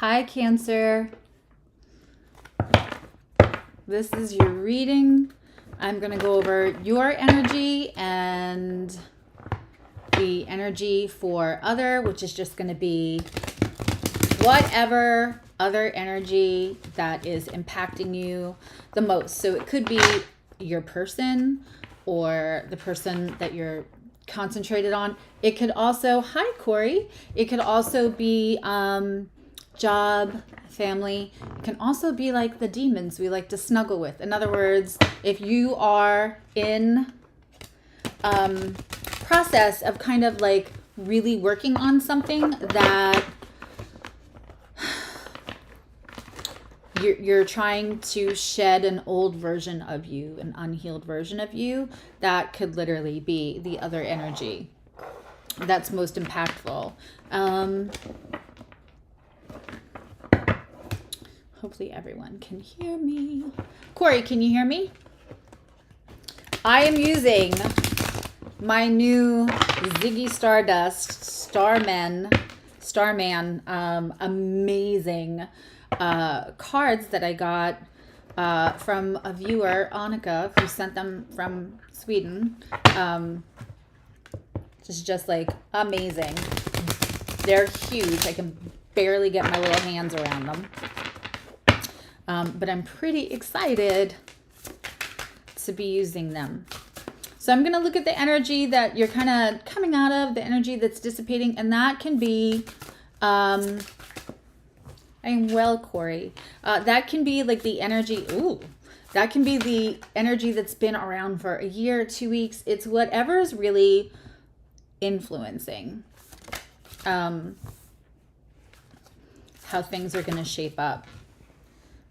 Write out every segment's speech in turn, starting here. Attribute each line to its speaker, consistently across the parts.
Speaker 1: Hi, Cancer. This is your reading. I'm going to go over your energy and the energy for other, which is just going to be whatever other energy that is impacting you the most. So it could be your person or the person that you're concentrated on. It could also, hi Corey, it could also be job, family. It can also be like the demons we like to snuggle with. In other words, if you are in process of kind of like really working on something that you're trying to shed an old version of you, an unhealed version of you, that could literally be the other energy that's most impactful. Hopefully everyone can hear me. Corey, can you hear me? I am using my new Ziggy Stardust Starman amazing cards that I got from a viewer, Annika, who sent them from Sweden. Just like amazing. They're huge. I can barely get my little hands around them. But I'm pretty excited to be using them. So I'm going to look at the energy that you're kind of coming out of, the energy that's dissipating, and that can be, I'm well, Corey. That can be like the energy, that can be the energy that's been around for a year, 2 weeks. It's whatever is really influencing how things are going to shape up.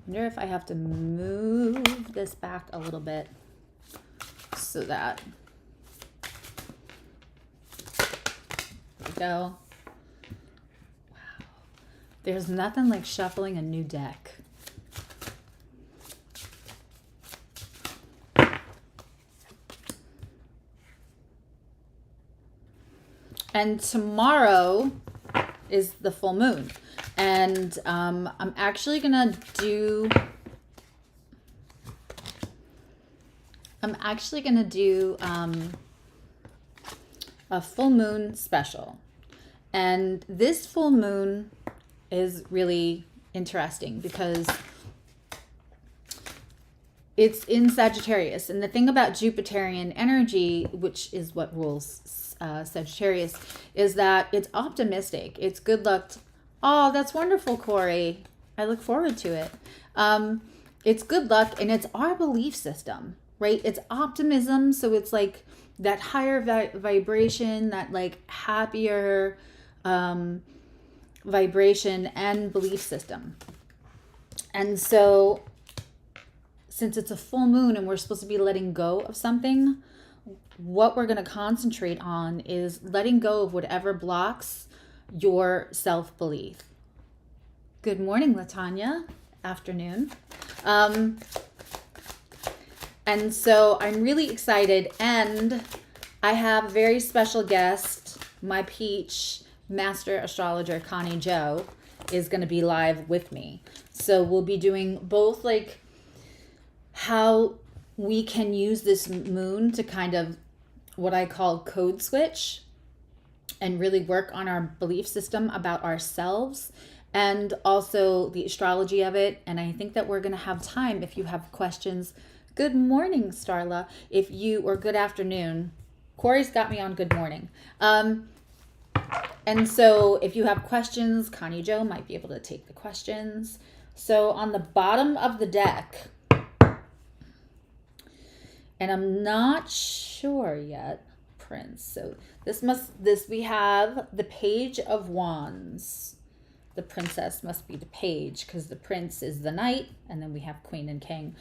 Speaker 1: I wonder if I have to move this back a little bit so that, there we go. Wow. There's nothing like shuffling a new deck. And tomorrow is the full moon. And I'm actually gonna do a full moon special. And this full moon is really interesting because it's in Sagittarius. And the thing about Jupiterian energy, which is what rules Sagittarius, is that it's optimistic. It's good luck. Oh, that's wonderful, Corey. I look forward to it. It's good luck, and it's our belief system, right? It's optimism, so it's like that higher vibration, that like happier vibration and belief system. And so since it's a full moon and we're supposed to be letting go of something, what we're going to concentrate on is letting go of whatever blocks your self-belief. Good morning, Latanya. Afternoon. And so I'm really excited, and I have a very special guest. My peach master astrologer, Connie Joe, is going to be live with me. So we'll be doing both like how we can use this moon to kind of what I call code switch and really work on our belief system about ourselves and also the astrology of it. And I think that we're going to have time if you have questions. Good morning, Starla. Or good afternoon. Corey's got me on good morning. And so if you have questions, Connie Joe might be able to take the questions. So on the bottom of the deck, and I'm not sure yet, Prince. So we have the Page of Wands. The princess must be the page because the prince is the knight, and then we have queen and king.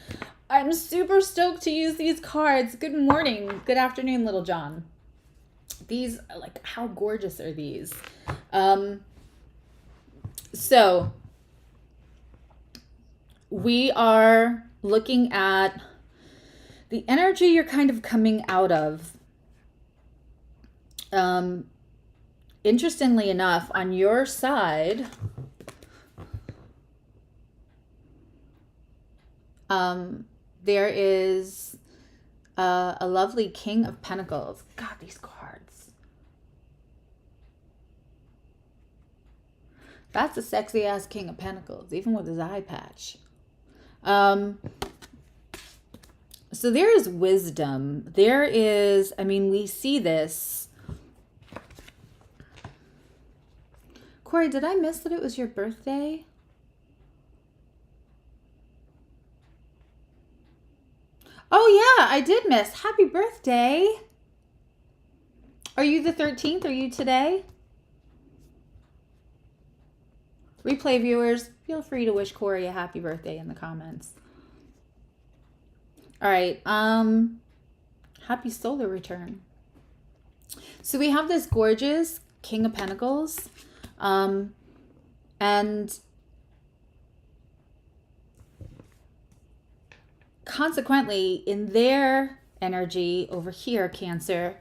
Speaker 1: I'm super stoked to use these cards. Good morning. Good afternoon, little John. These are like, how gorgeous are these? So we are looking at the energy you're kind of coming out of. Interestingly enough, on your side, There is a lovely King of Pentacles. God, these cards. That's a sexy ass King of Pentacles, even with his eye patch. So there is wisdom. There is, I mean, we see this. Corey, did I miss that it was your birthday? Oh yeah, I did miss. Happy birthday. Are you the 13th? Are you today? Replay viewers, feel free to wish Corey a happy birthday in the comments. All right. Happy solar return. So we have this gorgeous King of Pentacles. And consequently, in their energy over here, Cancer,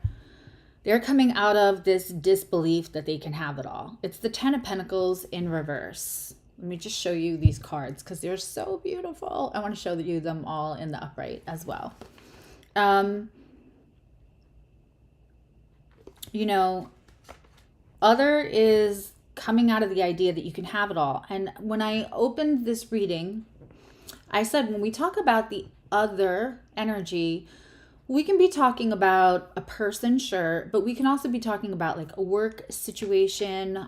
Speaker 1: they're coming out of this disbelief that they can have it all. It's the Ten of Pentacles in reverse. Let me just show you these cards because they're so beautiful. I want to show you them all in the upright as well. You know, other is coming out of the idea that you can have it all. And when I opened this reading, I said when we talk about the other energy, we can be talking about a person, sure, but we can also be talking about like a work situation,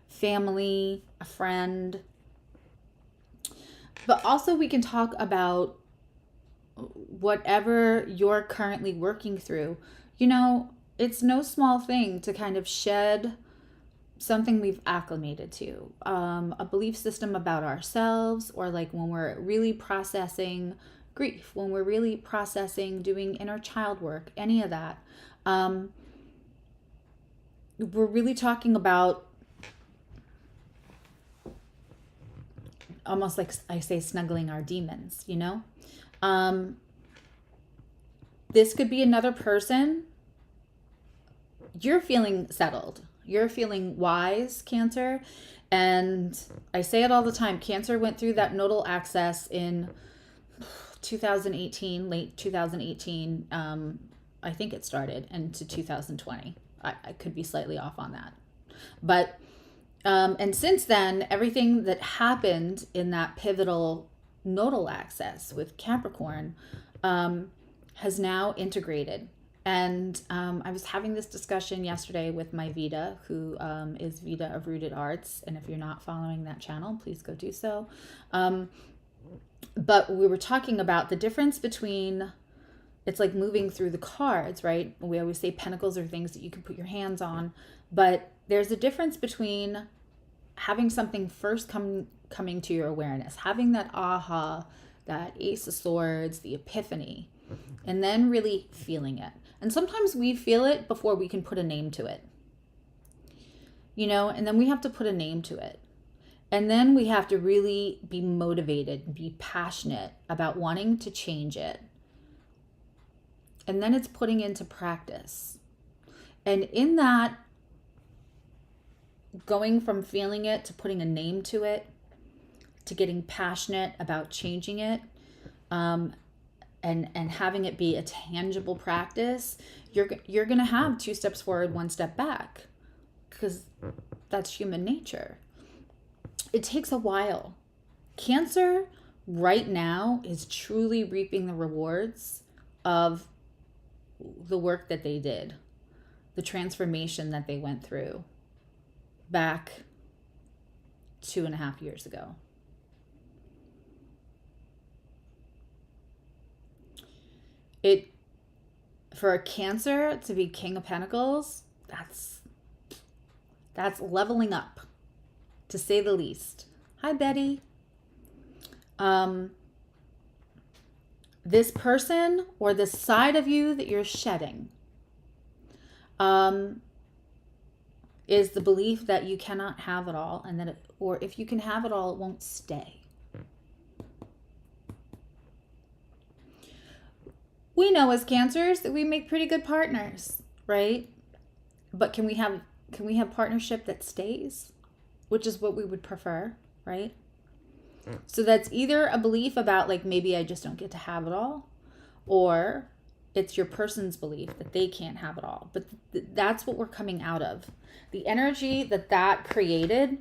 Speaker 1: family, a friend. But also we can talk about whatever you're currently working through. You know, it's no small thing to kind of shed something we've acclimated to, a belief system about ourselves, or like when we're really processing grief, when we're really processing doing inner child work, any of that. We're really talking about almost like I say, snuggling our demons, you know? This could be another person. You're feeling settled. You're feeling wise, Cancer. And I say it all the time. Cancer went through that nodal access in 2018, late 2018. I think it started into 2020. I could be slightly off on that. But, and since then, everything that happened in that pivotal nodal access with Capricorn has now integrated. And I was having this discussion yesterday with my Vita, who is Vita of Rooted Arts. And if you're not following that channel, please go do so. But we were talking about the difference between, it's like moving through the cards, right? We always say pentacles are things that you can put your hands on. But there's a difference between having something first coming to your awareness, having that aha, that Ace of Swords, the epiphany, and then really feeling it. And sometimes we feel it before we can put a name to it, you know, and then we have to put a name to it. And then we have to really be motivated, be passionate about wanting to change it. And then it's putting into practice. And in that, going from feeling it to putting a name to it, to getting passionate about changing it, and having it be a tangible practice, you're going to have 2 steps forward, 1 step back, because that's human nature. It takes a while. Cancer right now is truly reaping the rewards of the work that they did, the transformation that they went through back 2.5 years ago. It, for a Cancer to be King of Pentacles, that's leveling up, to say the least. Hi, Betty. This person or this side of you that you're shedding is the belief that you cannot have it all, and that or if you can have it all, it won't stay. We know as Cancers that we make pretty good partners, right? But can we have partnership that stays? Which is what we would prefer, right? So that's either a belief about like, maybe I just don't get to have it all, or it's your person's belief that they can't have it all. But that's what we're coming out of. The energy that created,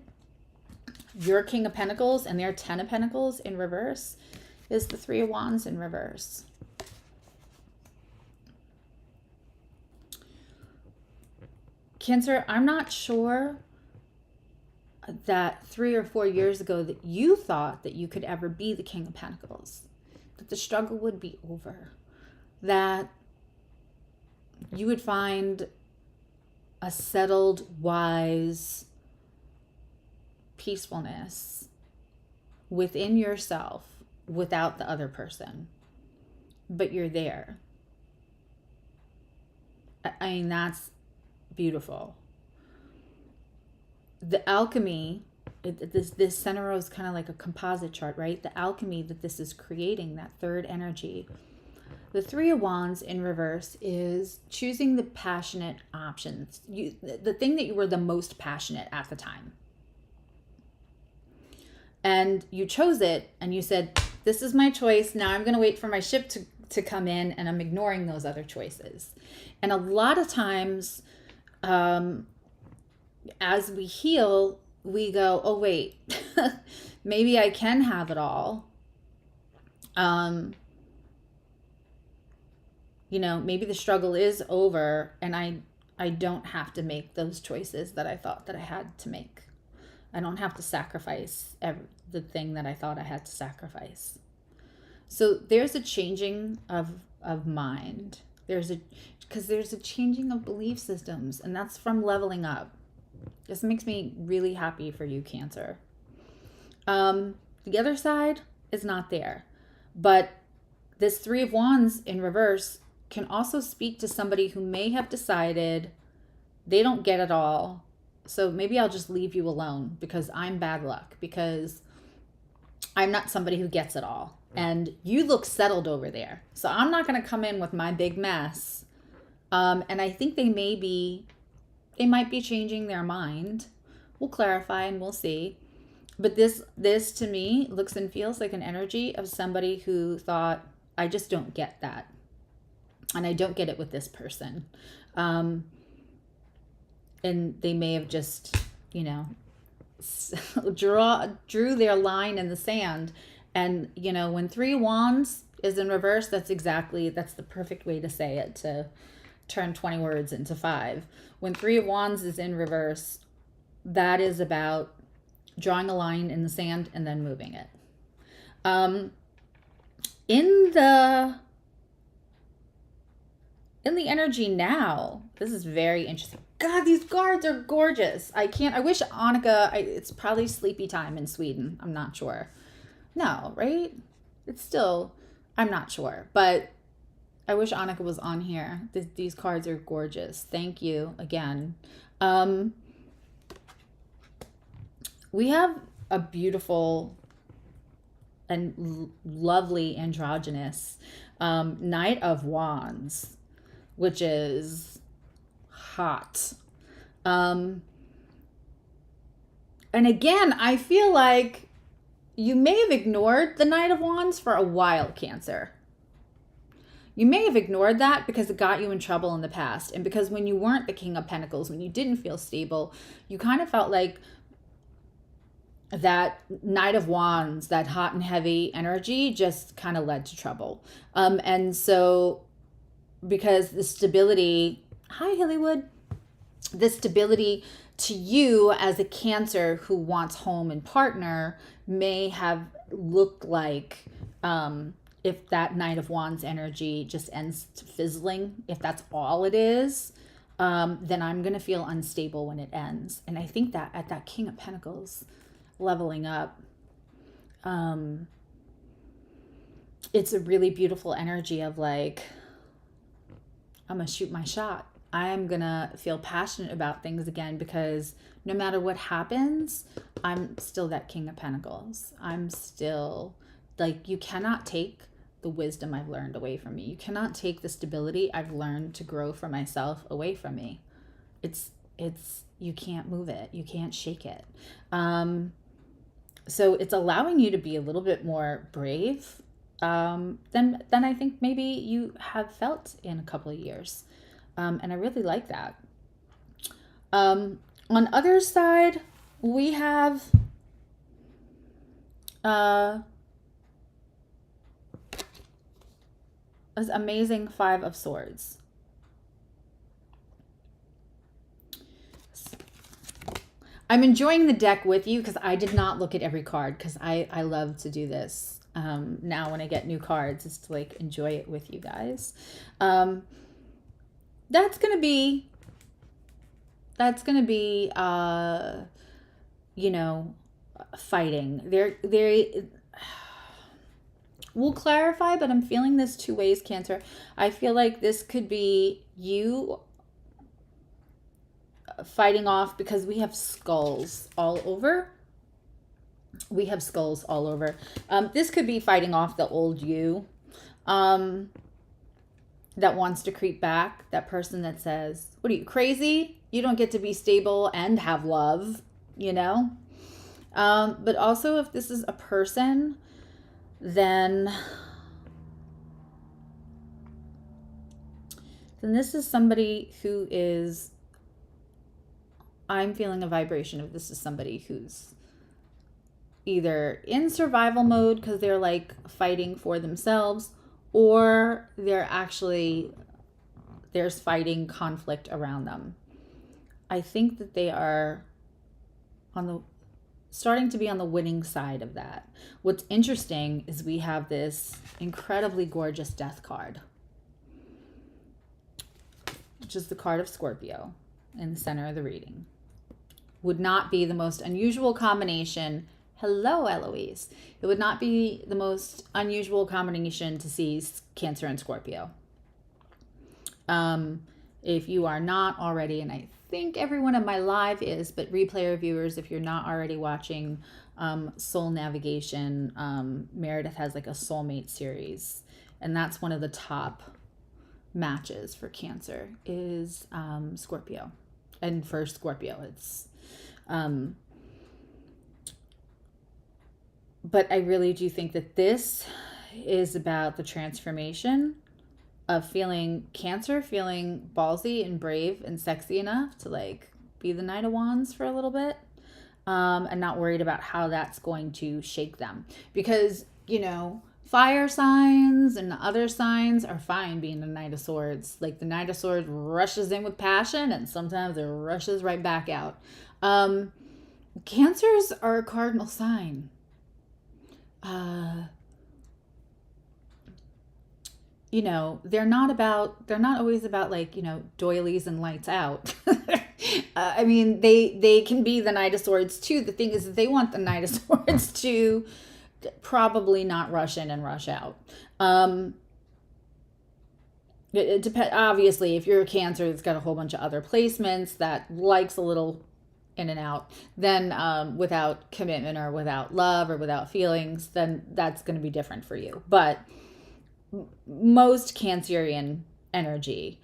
Speaker 1: your King of Pentacles and their 10 of Pentacles in reverse, is the 3 of Wands in reverse. Cancer, I'm not sure that 3 or 4 years ago that you thought that you could ever be the King of Pentacles, that the struggle would be over, that you would find a settled, wise peacefulness within yourself without the other person. But you're there. I mean, that's beautiful. The alchemy, this center row is kind of like a composite chart, right? The alchemy that this is creating, that third energy. The 3 of Wands in reverse is choosing the passionate options. The thing that you were the most passionate at the time. And you chose it and you said, this is my choice. Now I'm going to wait for my ship to come in, and I'm ignoring those other choices. And a lot of times, as we heal, we go, oh, wait, maybe I can have it all. You know, maybe the struggle is over and I don't have to make those choices that I thought that I had to make. I don't have to sacrifice the thing that I thought I had to sacrifice. So there's a changing of mind. Because there's a changing of belief systems, and that's from leveling up. This makes me really happy for you, Cancer. The other side is not there. But this 3 of Wands in reverse can also speak to somebody who may have decided they don't get it all. So maybe I'll just leave you alone because I'm bad luck, because I'm not somebody who gets it all. And you look settled over there. So I'm not going to come in with my big mess. And I think they might be changing their mind. We'll clarify and we'll see. But this to me looks and feels like an energy of somebody who thought, I just don't get that. And I don't get it with this person. And they may have just, you know, drew their line in the sand. And, you know, when 3 Wands is in reverse, that's the perfect way to say it, to turn 20 words into 5. When 3 of Wands is in reverse, that is about drawing a line in the sand and then moving it. In the energy now, this is very interesting. God, these cards are gorgeous. I wish Annika, it's probably sleepy time in Sweden. I'm not sure. No, right? It's still, I'm not sure. But I wish Annika was on here. These cards are gorgeous. Thank you again. We have a beautiful and lovely androgynous Knight of Wands, which is hot. And again, I feel like you may have ignored the Knight of Wands for a while, Cancer. You may have ignored that because it got you in trouble in the past. And because when you weren't the King of Pentacles, when you didn't feel stable, you kind of felt like that Knight of Wands, that hot and heavy energy, just kind of led to trouble. And so because the stability, hi Hollywood, the stability to you as a Cancer who wants home and partner may have looked like, if that Knight of Wands energy just ends fizzling, if that's all it is, then I'm going to feel unstable when it ends. And I think that at that King of Pentacles leveling up, it's a really beautiful energy of like, I'm going to shoot my shot. I am going to feel passionate about things again, because no matter what happens, I'm still that King of Pentacles. I'm still like, you cannot take the wisdom I've learned away from me. You cannot take the stability I've learned to grow for myself away from me. It's, you can't move it. You can't shake it. So it's allowing you to be a little bit more brave than I think maybe you have felt in a couple of years. And I really like that. On other side, we have this amazing Five of Swords. I'm enjoying the deck with you because I did not look at every card because I love to do this. Now when I get new cards is to like enjoy it with you guys. That's gonna be you know, fighting. We'll clarify, but I'm feeling this two ways, Cancer. I feel like this could be you fighting off because we have skulls all over. We have skulls all over. This could be fighting off the old you that wants to creep back. That person that says, what are you, crazy? You don't get to be stable and have love, you know? But also if this is a person, then this is somebody who is, I'm feeling a vibration of this is somebody who's either in survival mode because they're like fighting for themselves, or there's fighting conflict around them. I think that they are starting to be on the winning side of that. What's interesting is we have this incredibly gorgeous death card, which is the card of Scorpio in the center of the reading. Would not be the most unusual combination. Hello, Eloise. It would not be the most unusual combination to see Cancer and Scorpio. If you are not already, and I think everyone in my live is, but replayer viewers, if you're not already watching Soul Navigation, Meredith has like a soulmate series, and that's one of the top matches for Cancer is Scorpio. And for Scorpio, it's but I really do think that this is about the transformation of Cancer feeling ballsy and brave and sexy enough to like be the Knight of Wands for a little bit, and not worried about how that's going to shake them. Because, you know, fire signs and other signs are fine being the Knight of Swords. Like the Knight of Swords rushes in with passion and sometimes it rushes right back out. Cancers are a cardinal sign. You know, they're not always about like, you know, doilies and lights out. I mean, they can be the Knight of Swords too. The thing is that they want the Knight of Swords to probably not rush in and rush out. It depends. Obviously, if you're a Cancer that's got a whole bunch of other placements that likes a little in and out, then without commitment or without love or without feelings, then that's going to be different for you. But most Cancerian energy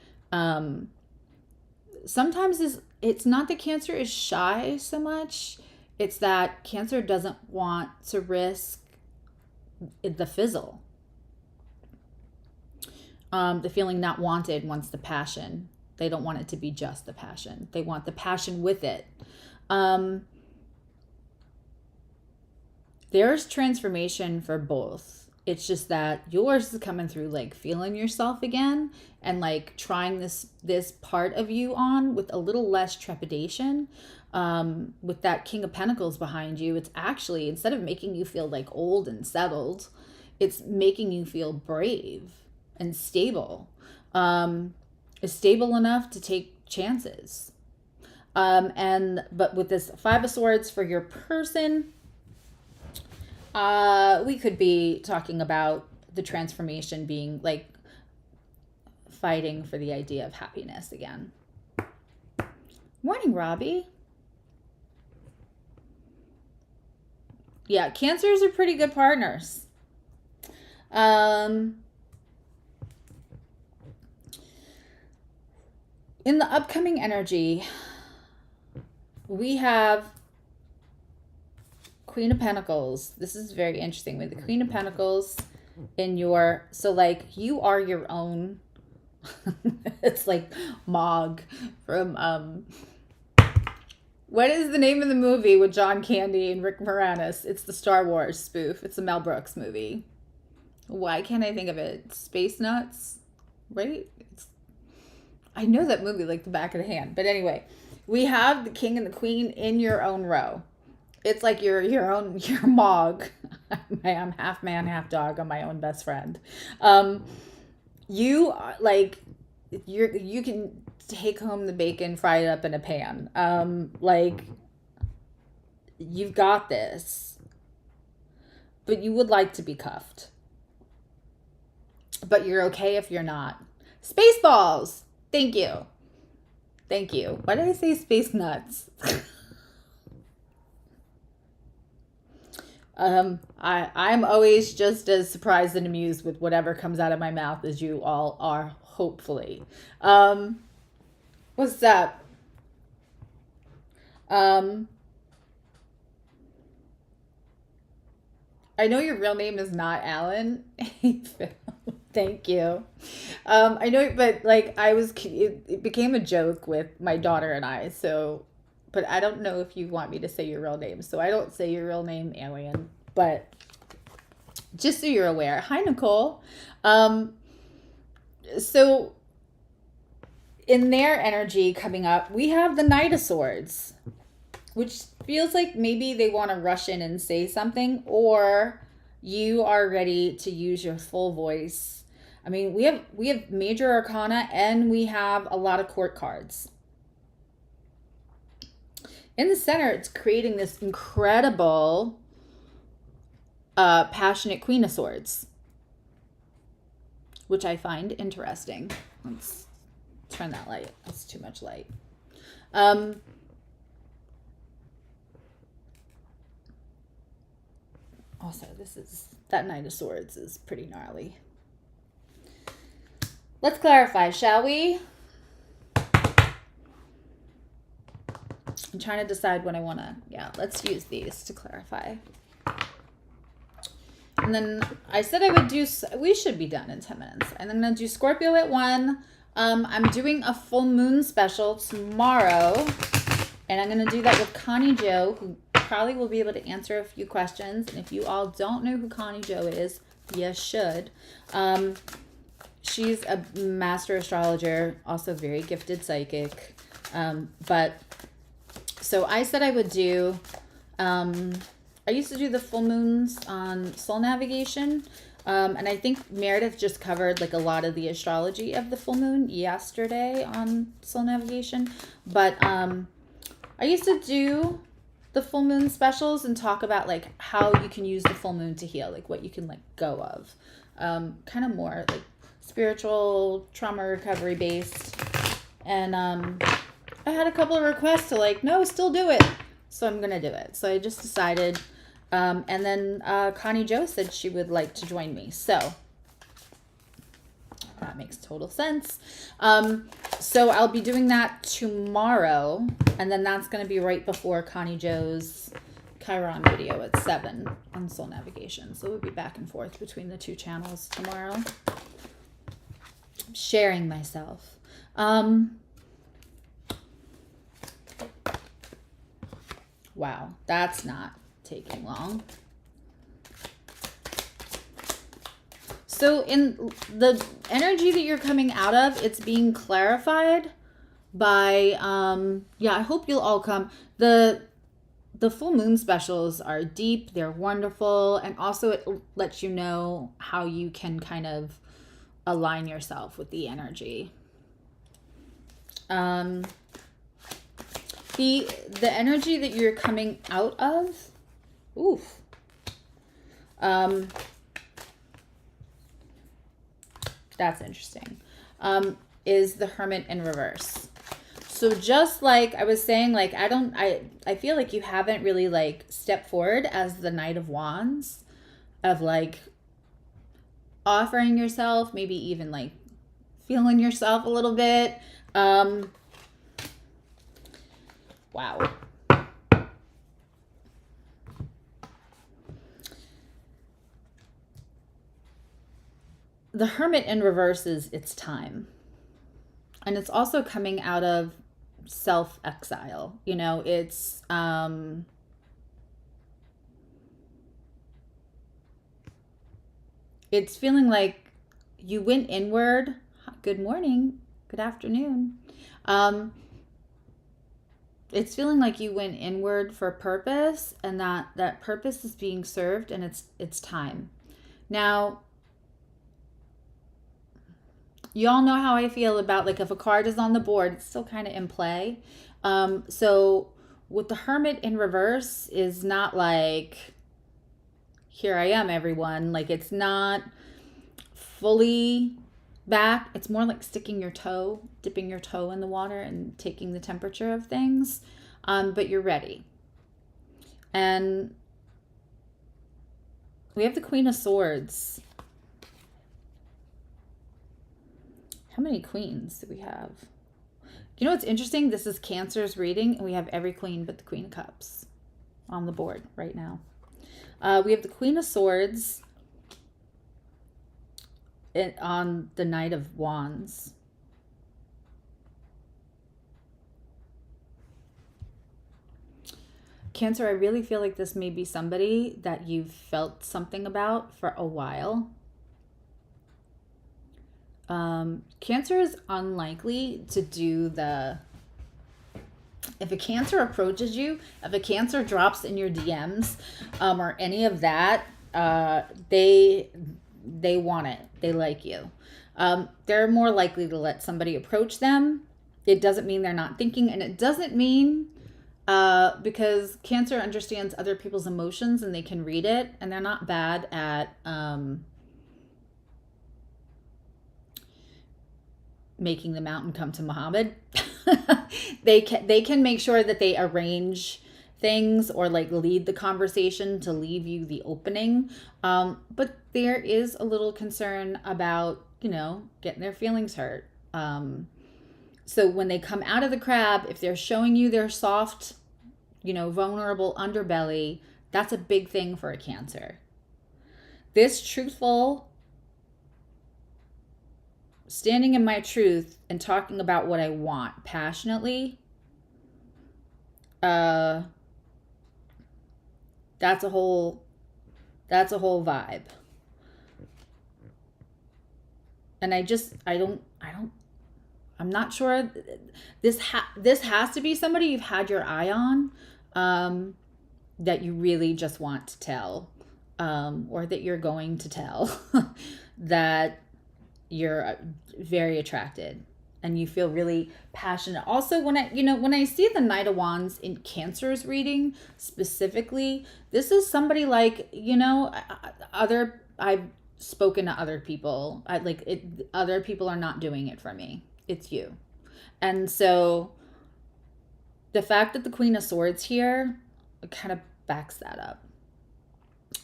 Speaker 1: sometimes it's not that Cancer is shy so much, it's that Cancer doesn't want to risk the fizzle. The feeling not wanted wants the passion. They don't want it to be just the passion. They want the passion with it. There's transformation for both. It's just that yours is coming through like feeling yourself again and like trying this part of you on with a little less trepidation. With that King of Pentacles behind you, it's actually, instead of making you feel like old and settled, it's making you feel brave and stable. Is stable enough to take chances. But with this Five of Swords for your person, we could be talking about the transformation being like fighting for the idea of happiness again. Morning, Robbie. Yeah, Cancers are pretty good partners. In the upcoming energy, we have Queen of Pentacles. This is very interesting with the Queen of Pentacles in your, so like you are your own, it's like Mog from, what is the name of the movie with John Candy and Rick Moranis? It's the Star Wars spoof. It's a Mel Brooks movie. Why can't I think of it? Space Nuts, right? I know that movie like the back of the hand. But anyway, we have the King and the Queen in your own row. It's like your Mog. I'm half man, half dog. I'm my own best friend. You like you can take home the bacon, fry it up in a pan. Like you've got this, but you would like to be cuffed. But you're okay if you're not. Spaceballs. Thank you. Thank you. Why did I say space nuts? I'm always just as surprised and amused with whatever comes out of my mouth as you all are, hopefully. What's up? I know your real name is not Alan. Thank you. I know, but like it became a joke with my daughter and I, so, but I don't know if you want me to say your real name, so I don't say your real name, Alien, but just so you're aware. Hi, Nicole. So in their energy coming up, we have the Knight of Swords, which feels like maybe they want to rush in and say something, or you are ready to use your full voice. I mean, we have major arcana and we have a lot of court cards. In the center, it's creating this incredible, passionate Queen of Swords, which I find interesting. Let's turn that light. That's too much light. Also, that Knight of Swords is pretty gnarly. Let's clarify, shall we? I'm trying to decide what I want to, let's use these to clarify. And then I said I would do, we should be done in 10 minutes. And I'm going to do Scorpio at 1. I'm doing a full moon special tomorrow. And I'm going to do that with Connie Joe, who probably will be able to answer a few questions. And if you all don't know who Connie Joe is, you should. She's a master astrologer, also very gifted psychic. But so I said I would do, I used to do the full moons on soul navigation. And I think Meredith just covered like a lot of the astrology of the full moon yesterday on soul navigation. But I used to do the full moon specials and talk about like how you can use the full moon to heal, like what you can let go of. Kind of more like spiritual trauma recovery based. And I had a couple of requests to like, no, still do it. So I'm going to do it. So I just decided. And then Connie Joe said she would like to join me. So that makes total sense. So I'll be doing that tomorrow. And then that's going to be right before Connie Joe's Chiron video at 7 on soul navigation. So we'll be back and forth between the two channels tomorrow. I'm sharing myself. Wow, that's not taking long. So in the energy that you're coming out of, it's being clarified by, I hope you'll all come. The full moon specials are deep, they're wonderful, and also it lets you know how you can kind of align yourself with the energy. The energy that you're coming out of, that's interesting, is the Hermit in reverse. So just like I was saying, like, I feel like you haven't really like stepped forward as the Knight of Wands, of like offering yourself, maybe even like feeling yourself a little bit. Wow. the Hermit in reverse is it's time. And it's also coming out of self-exile. You know, it's feeling like you went inward. Good morning, good afternoon. It's feeling like you went inward for purpose, and that purpose is being served, and it's time. Now, you all know how I feel about, like, if a card is on the board, it's still kind of in play. So with the Hermit in reverse is not like, here I am, everyone. Like, it's not fully back. It's more like sticking your toe, dipping your toe in the water and taking the temperature of things. But you're ready. And we have the Queen of Swords. How many queens do we have? You know what's interesting? This is Cancer's reading, and we have every queen but the Queen of Cups on the board right now. We have the Queen of Swords on the Knight of Wands. Cancer, I really feel like this may be somebody that you've felt something about for a while. Cancer is unlikely to do if a Cancer approaches you, if a Cancer drops in your DMs, or any of that, they want it. They like you. They're more likely to let somebody approach them. It doesn't mean they're not thinking, and it doesn't mean, because Cancer understands other people's emotions and they can read it, and they're not bad at, making the mountain come to Muhammad. They can make sure that they arrange things, or like lead the conversation to leave you the opening. But there is a little concern about, getting their feelings hurt. So when they come out of the crab, if they're showing you their soft, vulnerable underbelly, that's a big thing for a Cancer. This truthful, standing in my truth and talking about what I want passionately, that's a whole vibe. And I'm not sure. This has to be somebody you've had your eye on, that you really just want to tell, or that you're going to tell, that you're very attracted and you feel really passionate. Also, when I see the Knight of Wands in Cancer's reading specifically, this is somebody like, I've spoken to other people. Other people are not doing it for me. It's you. And so the fact that the Queen of Swords here kind of backs that up.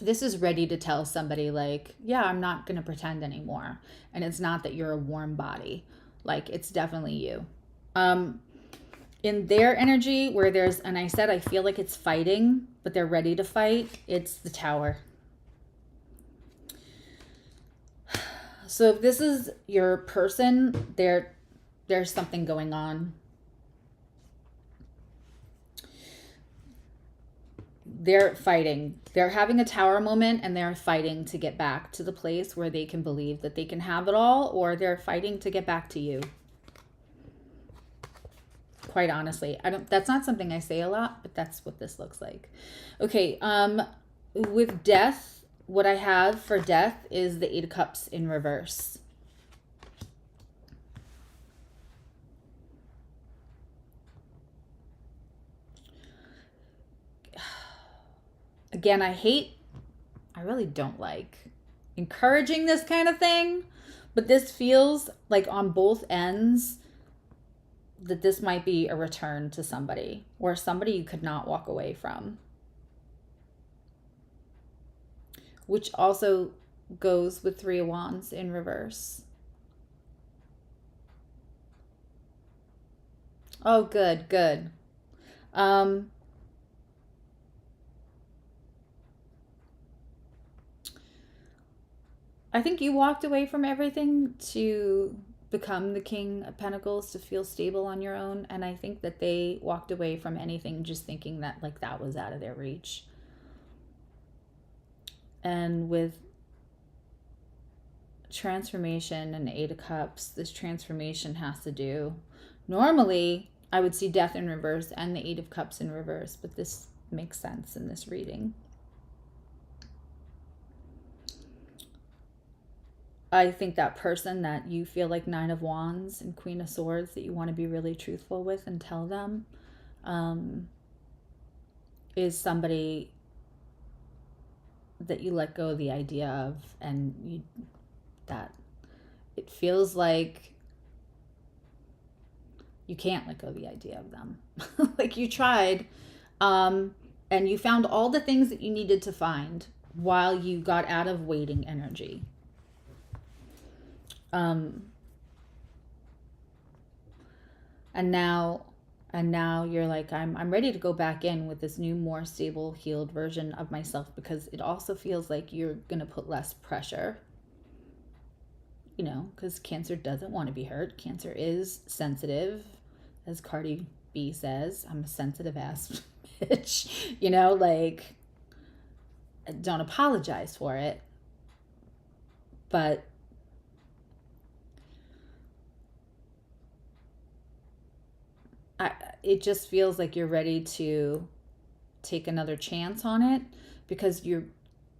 Speaker 1: This is ready to tell somebody, like, yeah, I'm not going to pretend anymore. And it's not that you're a warm body. Like, it's definitely you. In their energy, where and I said, I feel like it's fighting, but they're ready to fight. It's the Tower. So if this is your person, there's something going on. They're fighting. They're having a Tower moment, and they're fighting to get back to the place where they can believe that they can have it all, or they're fighting to get back to you. Quite honestly, that's not something I say a lot, but that's what this looks like. Okay, with Death, what I have for Death is the Eight of Cups in reverse. Again, I really don't like encouraging this kind of thing, but this feels like on both ends that this might be a return to somebody, or somebody you could not walk away from. Which also goes with Three of Wands in reverse. Oh, good, good. I think you walked away from everything to become the King of Pentacles, to feel stable on your own. And I think that they walked away from anything just thinking that like that was out of their reach. And with transformation and Eight of Cups, this transformation has to do, normally I would see Death in reverse and the Eight of Cups in reverse, but this makes sense in this reading. I think that person that you feel like Nine of Wands and Queen of Swords that you want to be really truthful with and tell them is somebody that you let go of the idea of, and that it feels like you can't let go of the idea of them. Like you tried, and you found all the things that you needed to find while you got out of waiting energy. And now you're like, I'm ready to go back in with this new, more stable, healed version of myself, because it also feels like you're going to put less pressure, you know, because Cancer doesn't want to be hurt. Cancer is sensitive, as Cardi B says. I'm a sensitive ass bitch, you know, like, don't apologize for it. But it just feels like you're ready to take another chance on it, because you're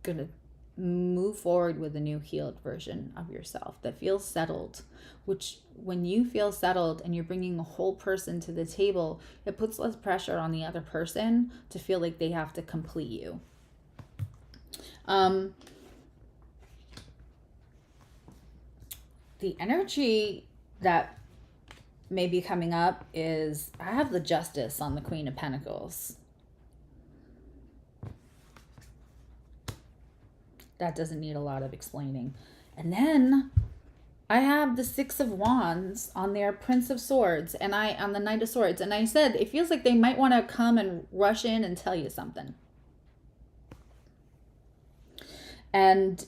Speaker 1: going to move forward with a new healed version of yourself that feels settled, which when you feel settled and you're bringing a whole person to the table, it puts less pressure on the other person to feel like they have to complete you. The energy that may be coming up is, I have the Justice on the Queen of Pentacles. That doesn't need a lot of explaining. And then I have the Six of Wands on their Prince of Swords, and on the Knight of Swords. And I said, it feels like they might want to come and rush in and tell you something. And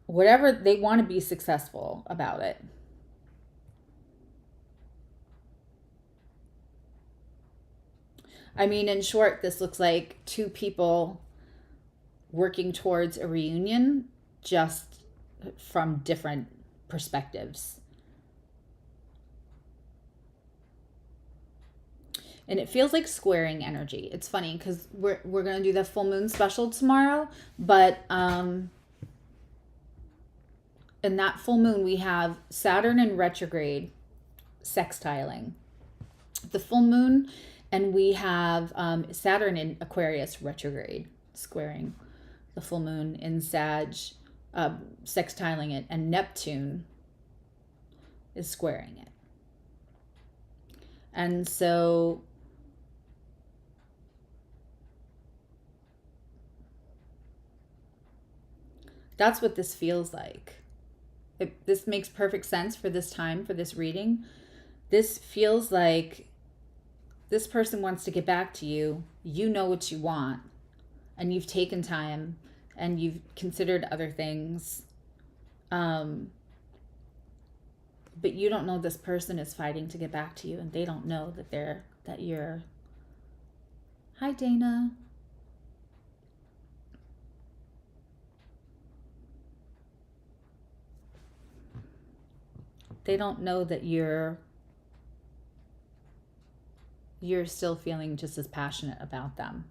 Speaker 1: whatever, they want to be successful about it. I mean, in short, this looks like two people working towards a reunion, just from different perspectives. And it feels like squaring energy. It's funny because we're going to do the full moon special tomorrow, but in that full moon we have Saturn in retrograde sextiling the full moon, and we have Saturn in Aquarius retrograde squaring the full moon in Sag, sextiling it, and Neptune is squaring it. And so that's what this feels like. This makes perfect sense for this time, for this reading. This feels like this person wants to get back to you. You know what you want, and you've taken time, and you've considered other things. But you don't know this person is fighting to get back to you, and they don't know that you're. Hi, Dana. They don't know that you're still feeling just as passionate about them.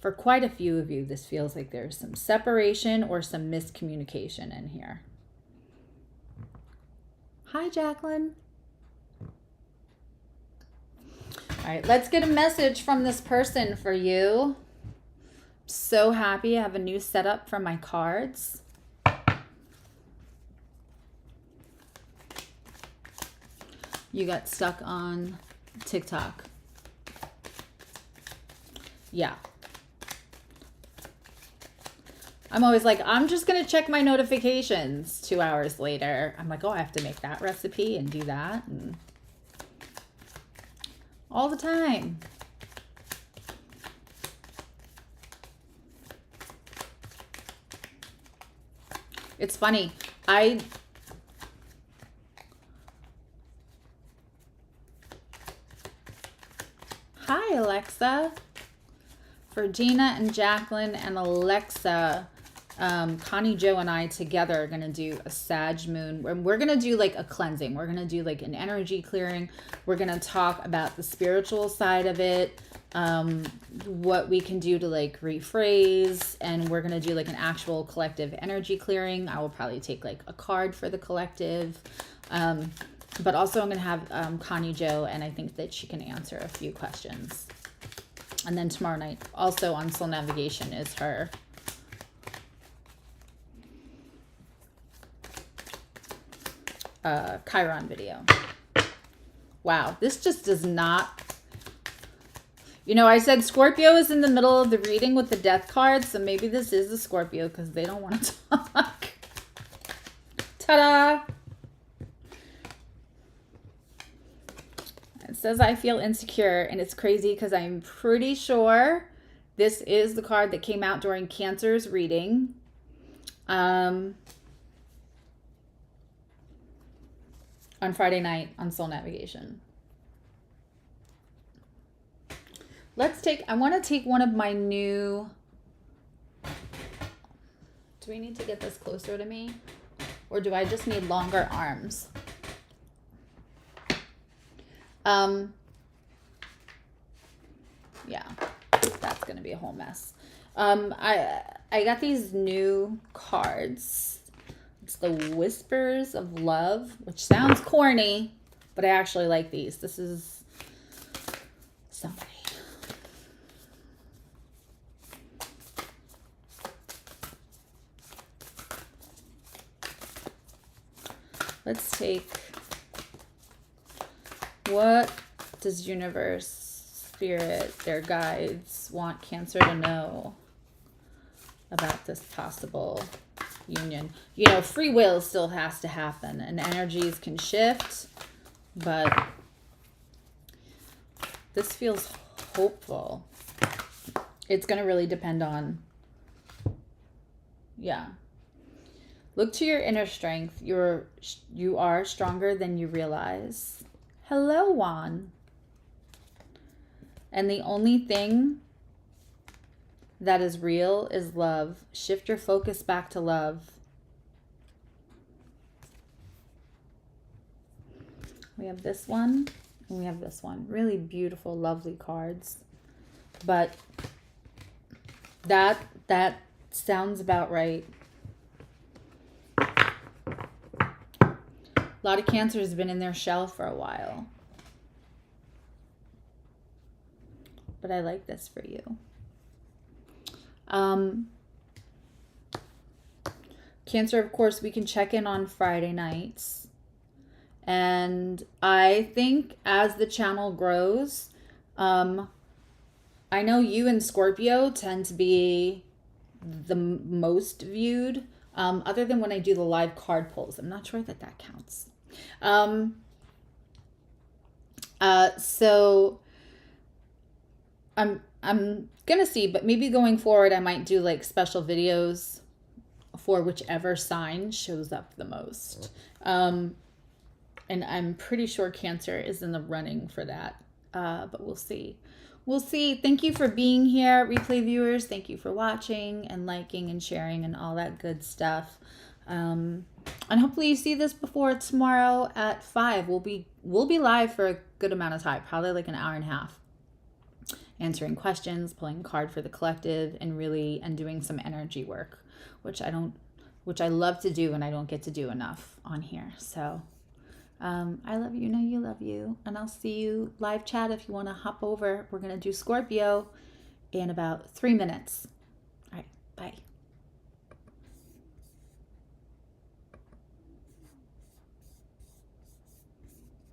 Speaker 1: For quite a few of you, this feels like there's some separation or some miscommunication in here. Hi, Jacqueline. All right, let's get a message from this person for you. So happy I have a new setup for my cards. You got stuck on TikTok. Yeah. I'm always like, I'm just going to check my notifications 2 hours later. I'm like, oh, I have to make that recipe and do that. And all the time. It's funny. Hi, Alexa. For Gina and Jacqueline and Alexa, Connie, Joe, and I together are going to do a Sag moon. We're going to do like a cleansing. We're going to do like an energy clearing. We're going to talk about the spiritual side of it, what we can do to like rephrase, and we're going to do like an actual collective energy clearing. I will probably take like a card for the collective. But also I'm going to have Connie Joe, and I think that she can answer a few questions. And then tomorrow night, also on Soul Navigation, is her Chiron video. Wow, this just does not... You know, I said Scorpio is in the middle of the reading with the death card, so maybe this is a Scorpio because they don't want to talk. Ta-da! It says I feel insecure, and it's crazy because I'm pretty sure this is the card that came out during Cancer's reading. On Friday night on Soul Navigation. I want to take one of my new... Do we need to get this closer to me? Or do I just need longer arms? Yeah, that's going to be a whole mess. I got these new cards. It's the Whispers of Love, which sounds corny, but I actually like these. This is somebody. Let's take, what does universe, spirit, their guides want Cancer to know about this possible union? You know, free will still has to happen, and energies can shift, but this feels hopeful. It's going to really depend on, yeah. Look to your inner strength. You are stronger than you realize. Hello, Juan. And the only thing that is real is love. Shift your focus back to love. We have this one, and we have this one. Really beautiful, lovely cards. But that sounds about right. A lot of Cancer has been in their shell for a while. But I like this for you. Cancer, of course, we can check in on Friday nights. And I think as the channel grows, I know you and Scorpio tend to be the most viewed, other than when I do the live card pulls. I'm not sure that counts. So I'm gonna see, but maybe going forward I might do like special videos for whichever sign shows up the most. And I'm pretty sure Cancer is in the running for that. But we'll see. We'll see. Thank you for being here, replay viewers. Thank you for watching and liking and sharing and all that good stuff. And hopefully you see this before tomorrow at 5. We'll be live for a good amount of time, probably like an hour and a half, answering questions, pulling a card for the collective, and doing some energy work, which I love to do and I don't get to do enough on here. So I love you, know you love you, and I'll see you live chat if you want to hop over. We're going to do Scorpio in about 3 minutes. All right, bye.